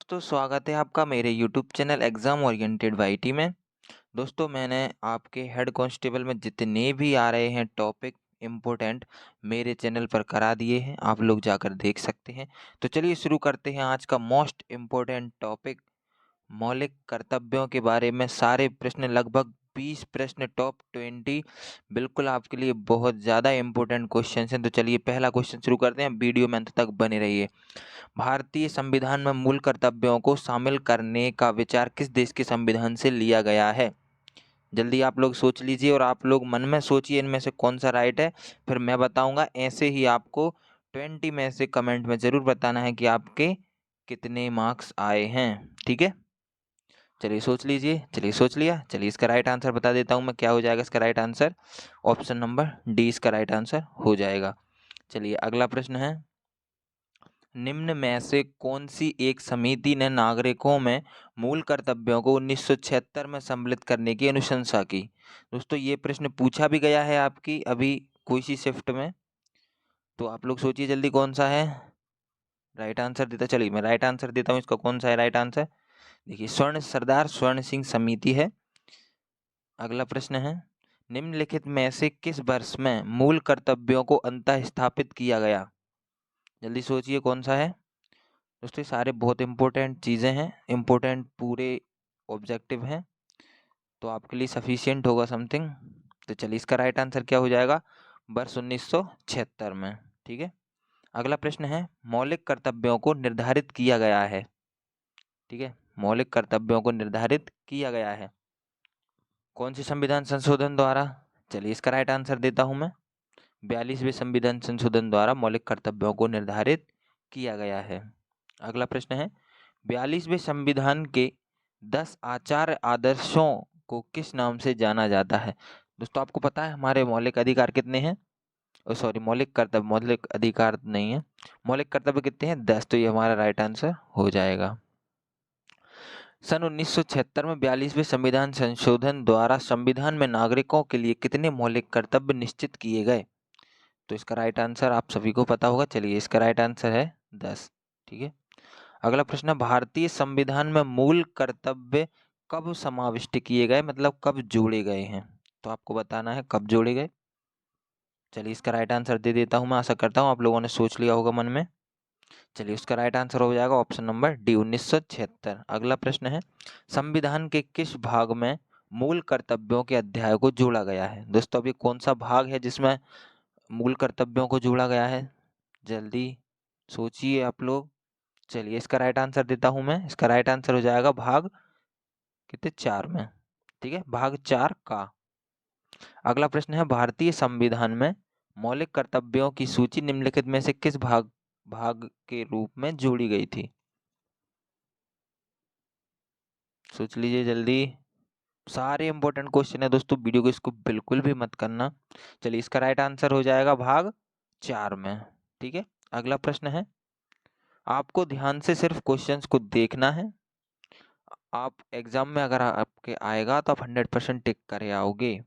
दोस्तों स्वागत है आपका मेरे YouTube channel exam oriented YT में। दोस्तों मैंने आपके हेड कांस्टेबल में जितने भी आ रहे हैं टॉपिक इम्पोर्टेंट मेरे चैनल पर करा दिए हैं, आप लोग जाकर देख सकते हैं। तो चलिए शुरू करते हैं आज का मोस्ट इम्पोर्टेंट टॉपिक मौलिक कर्तव्यों के बारे में। सारे प्रश्न लगभग 20 प्रश्न टॉप 20 बिल्कुल आपके लिए बहुत ज़्यादा इम्पोर्टेंट क्वेश्चन हैं। तो चलिए पहला क्वेश्चन शुरू करते हैं, वीडियो में अंत तक बने रहिए। भारतीय संविधान में मूल कर्तव्यों को शामिल करने का विचार किस देश के संविधान से लिया गया है? जल्दी आप लोग सोच लीजिए और आप लोग मन में सोचिए इनमें से कौन सा राइट है, फिर मैं बताऊंगा। ऐसे ही आपको 20 में से कमेंट में ज़रूर बताना है कि आपके कितने मार्क्स आए हैं। ठीक है, चलिए सोच लीजिए। चलिए सोच लिया, चलिए इसका राइट आंसर बता देता हूँ मैं। क्या हो जाएगा इसका right answer? Option number D इसका राइट आंसर हो जाएगा। चलिए अगला प्रश्न है, निम्न में से कौन सी एक समिति ने नागरिकों में मूल कर्तव्यों को 1976 में सम्मिलित करने की अनुशंसा की? दोस्तों ये प्रश्न पूछा भी गया है आपकी अभी कोई सी शिफ्ट में, तो आप लोग सोचिए जल्दी कौन सा है राइट आंसर देता। चलिए मैं राइट आंसर देता हूँ इसका, कौन सा है राइट आंसर? देखिए सरदार स्वर्ण सिंह समिति है। अगला प्रश्न है, निम्नलिखित में से किस वर्ष में मूल कर्तव्यों को अंतः स्थापित किया गया? जल्दी सोचिए कौन सा है। दोस्तों ये सारे बहुत इंपॉर्टेंट चीज़ें हैं, इंपॉर्टेंट पूरे ऑब्जेक्टिव हैं, तो आपके लिए सफिशियंट होगा समथिंग। तो चलिए इसका राइट आंसर क्या हो जाएगा? वर्ष 1976 में। ठीक है, अगला प्रश्न है, मौलिक कर्तव्यों को निर्धारित किया गया है। ठीक है, मौलिक कर्तव्यों को निर्धारित किया गया है कौन से संविधान संशोधन द्वारा? चलिए इसका राइट आंसर देता हूं मैं। 42वें संविधान संशोधन द्वारा मौलिक कर्तव्यों को निर्धारित किया गया है। अगला प्रश्न है, 42वें संविधान के 10 आचार आदर्शों को किस नाम से जाना जाता है? दोस्तों आपको पता है हमारे मौलिक अधिकार कितने हैं? सॉरी, मौलिक कर्तव्य, मौलिक अधिकार नहीं है, मौलिक कर्तव्य कितने हैं? 10। तो ये हमारा राइट आंसर हो जाएगा। सन 1976 में 42वें संविधान संशोधन द्वारा संविधान में नागरिकों के लिए कितने मौलिक कर्तव्य निश्चित किए गए? तो इसका राइट आंसर आप सभी को पता होगा। चलिए इसका राइट आंसर है 10। ठीक है, अगला प्रश्न है, भारतीय संविधान में मूल कर्तव्य कब समाविष्ट किए गए, मतलब कब जोड़े गए हैं? तो आपको बताना है कब जोड़े गए। चलिए इसका राइट आंसर दे देता हूं मैं, आशा करता हूं आप लोगों ने सोच लिया होगा मन में। चलिए उसका राइट आंसर हो जाएगा ऑप्शन नंबर डी 1976। अगला प्रश्न है, संविधान के किस भाग में मूल कर्तव्यों के अध्याय को जोड़ा गया है? दोस्तों अभी कौन सा भाग है जिसमें मूल कर्तव्यों को जोड़ा गया है? जल्दी सोचिए आप लोग। चलिए इसका राइट आंसर देता हूं मैं, इसका राइट आंसर हो जाएगा भाग कितने 4 में। ठीक है, भाग 4 का। अगला प्रश्न है, भारतीय संविधान में मौलिक कर्तव्यों की सूची निम्नलिखित में से किस भाग भाग के रूप में जोड़ी गई थी? सोच लीजिए जल्दी, सारे इंपॉर्टेंट क्वेश्चन है दोस्तों, वीडियो को इसको बिल्कुल भी मत करना। चलिए इसका राइट आंसर हो जाएगा भाग 4 में। ठीक है, अगला प्रश्न है, आपको ध्यान से सिर्फ क्वेश्चंस को देखना है। आप एग्जाम में अगर आपके आएगा तो आप 100% टिक करे आओगे।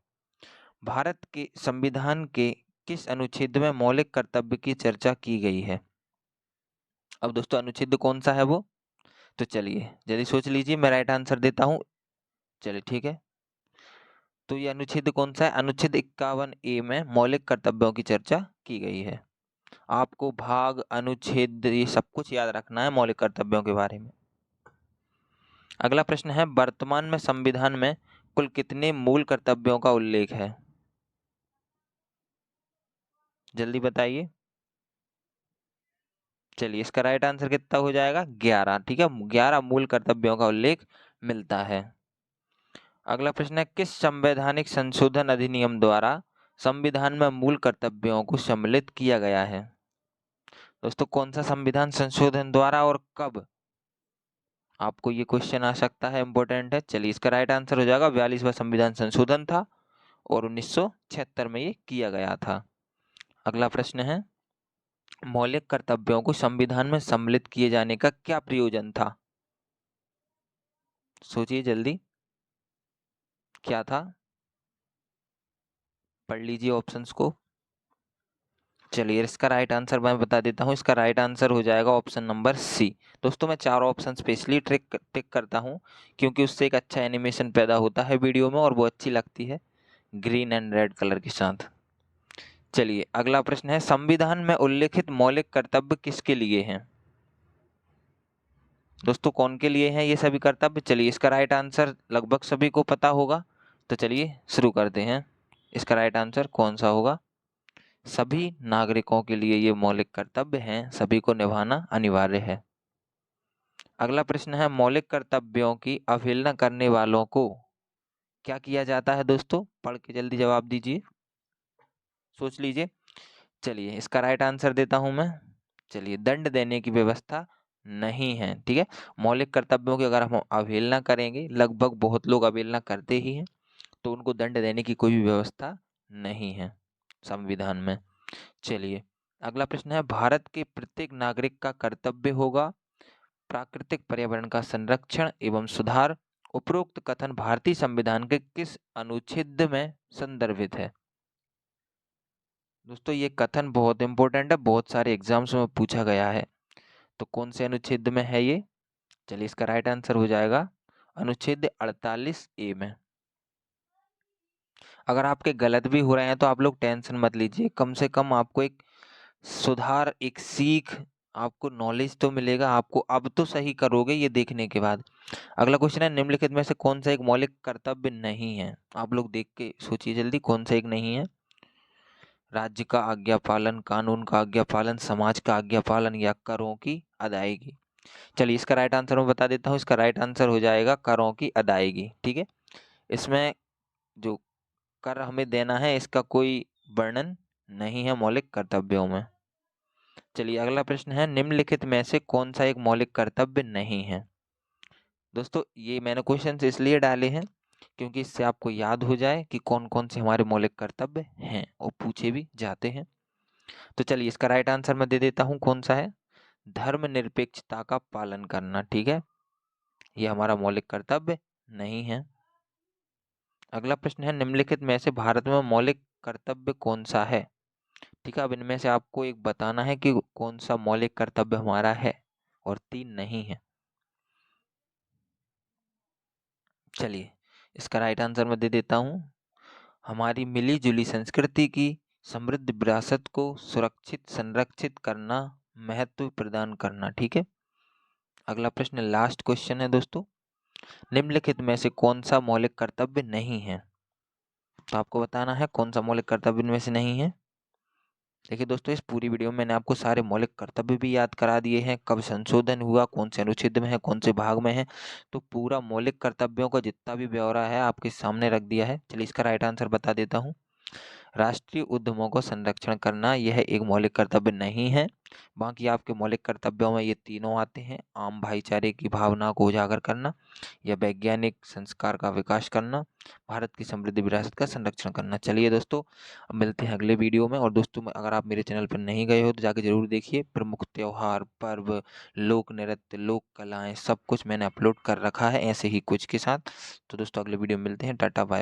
भारत के संविधान के किस अनुच्छेद में मौलिक कर्तव्य की चर्चा की गई है? अब दोस्तों अनुच्छेद कौन सा है वो? तो चलिए जल्दी सोच लीजिए, मैं राइट आंसर देता हूँ। चलिए ठीक है, तो ये अनुच्छेद कौन सा है? अनुच्छेद 51A में मौलिक कर्तव्यों की चर्चा की गई है। आपको भाग अनुच्छेद ये सब कुछ याद रखना है मौलिक कर्तव्यों के बारे में। अगला प्रश्न है, वर्तमान में संविधान में कुल कितने मूल कर्तव्यों का उल्लेख है? जल्दी बताइए। चलिए इसका राइट आंसर कितना हो जाएगा? 11। ठीक है, 11 मूल कर्तव्यों का उल्लेख मिलता है। अगला प्रश्न है, किस संवैधानिक संशोधन अधिनियम द्वारा संविधान में मूल कर्तव्यों को सम्मिलित किया गया है? दोस्तों कौन सा संविधान संशोधन द्वारा और कब? आपको ये क्वेश्चन आ सकता है, इंपॉर्टेंट है। चलिए इसका राइट आंसर हो जाएगा 42वां संविधान संशोधन था और 1976 में ये किया गया था। अगला प्रश्न है, मौलिक कर्तव्यों को संविधान में सम्मिलित किए जाने का क्या प्रयोजन था? सोचिए जल्दी, क्या था? पढ़ लीजिए ऑप्शंस को। चलिए इसका राइट आंसर मैं बता देता हूँ। इसका राइट आंसर हो जाएगा ऑप्शन नंबर सी। दोस्तों मैं चारों ऑप्शन स्पेशली टिक करता हूँ क्योंकि उससे एक अच्छा एनिमेशन पैदा होता है वीडियो में और वो अच्छी लगती है ग्रीन एंड रेड कलर के साथ। चलिए अगला प्रश्न है, संविधान में उल्लिखित मौलिक कर्तव्य किसके लिए हैं? दोस्तों कौन के लिए हैं ये सभी कर्तव्य? चलिए इसका राइट आंसर लगभग सभी को पता होगा, तो चलिए शुरू करते हैं। इसका राइट आंसर कौन सा होगा? सभी नागरिकों के लिए ये मौलिक कर्तव्य हैं, सभी को निभाना अनिवार्य है। अगला प्रश्न है, मौलिक कर्तव्यों की अवहेलना करने वालों को क्या किया जाता है? दोस्तों पढ़ के जल्दी जवाब दीजिए, सोच लीजिए। चलिए इसका राइट आंसर देता हूं मैं। चलिए दंड देने की व्यवस्था नहीं है, ठीक है। मौलिक कर्तव्यों की अगर हम अवहेलना करेंगे, लगभग बहुत लोग अवहेलना करते ही हैं, तो उनको दंड देने की कोई भी व्यवस्था नहीं है संविधान में। चलिए अगला प्रश्न है, भारत के प्रत्येक नागरिक का कर्तव्य होगा प्राकृतिक पर्यावरण का संरक्षण एवं सुधार। उपरोक्त कथन भारतीय संविधान के किस अनुच्छेद में संदर्भित है? दोस्तों ये कथन बहुत इंपॉर्टेंट है, बहुत सारे एग्जाम्स में पूछा गया है। तो कौन से अनुच्छेद में है ये? चलिए इसका राइट आंसर हो जाएगा अनुच्छेद 48A में। अगर आपके गलत भी हो रहे हैं तो आप लोग टेंशन मत लीजिए, कम से कम आपको एक सुधार, एक सीख, आपको नॉलेज तो मिलेगा। आपको अब तो सही करोगे ये देखने के बाद। अगला क्वेश्चन है, निम्नलिखित में से कौन सा एक मौलिक कर्तव्य नहीं है? आप लोग देख के सोचिए जल्दी, कौन सा एक नहीं है? राज्य का आज्ञा पालन, कानून का आज्ञा पालन, समाज का आज्ञा पालन या करों की अदायगी। चलिए इसका राइट आंसर मैं बता देता हूँ। इसका राइट आंसर हो जाएगा करों की अदायगी, ठीक है। इसमें जो कर हमें देना है इसका कोई वर्णन नहीं है मौलिक कर्तव्यों में। चलिए अगला प्रश्न है, निम्नलिखित में से कौन सा एक मौलिक कर्तव्य नहीं है? दोस्तों ये मैंने क्वेश्चन इसलिए डाले हैं क्योंकि इससे आपको याद हो जाए कि कौन कौन से हमारे मौलिक कर्तव्य हैं और पूछे भी जाते हैं। तो चलिए इसका राइट आंसर मैं दे देता हूँ, कौन सा है? धर्मनिरपेक्षता का पालन करना, ठीक है। ये हमारा मौलिक कर्तव्य नहीं है। अगला प्रश्न है, निम्नलिखित में से भारत में मौलिक कर्तव्य कौन सा है? ठीक है, अब इनमें से आपको एक बताना है कि कौन सा मौलिक कर्तव्य हमारा है और 3 नहीं है। चलिए इसका राइट आंसर मैं दे देता हूँ, हमारी मिली जुली संस्कृति की समृद्ध विरासत को सुरक्षित संरक्षित करना, महत्व प्रदान करना, ठीक है। अगला प्रश्न लास्ट क्वेश्चन है दोस्तों, निम्नलिखित में से कौन सा मौलिक कर्तव्य नहीं है? तो आपको बताना है कौन सा मौलिक कर्तव्य इनमें से नहीं है। देखिए दोस्तों इस पूरी वीडियो में मैंने आपको सारे मौलिक कर्तव्य भी याद करा दिए हैं, कब संशोधन हुआ, कौन से अनुच्छेद में है, कौन से भाग में है। तो पूरा मौलिक कर्तव्यों का जितना भी ब्यौरा है आपके सामने रख दिया है। चलिए इसका राइट आंसर बता देता हूँ, राष्ट्रीय उद्यमों को संरक्षण करना यह एक मौलिक कर्तव्य नहीं है। बाकी आपके मौलिक कर्तव्यों में ये तीनों आते हैं, आम भाईचारे की भावना को उजागर करना या वैज्ञानिक संस्कार का विकास करना, भारत की समृद्ध विरासत का संरक्षण करना। चलिए दोस्तों अब मिलते हैं अगले वीडियो में। और दोस्तों अगर आप मेरे चैनल पर नहीं गए हो तो जाके जरूर देखिए, प्रमुख त्योहार, पर्व, लोक नृत्य, लोक कलाएं सब कुछ मैंने अपलोड कर रखा है ऐसे ही कुछ के साथ। तो दोस्तों अगले वीडियो में मिलते हैं, टाटा बाय।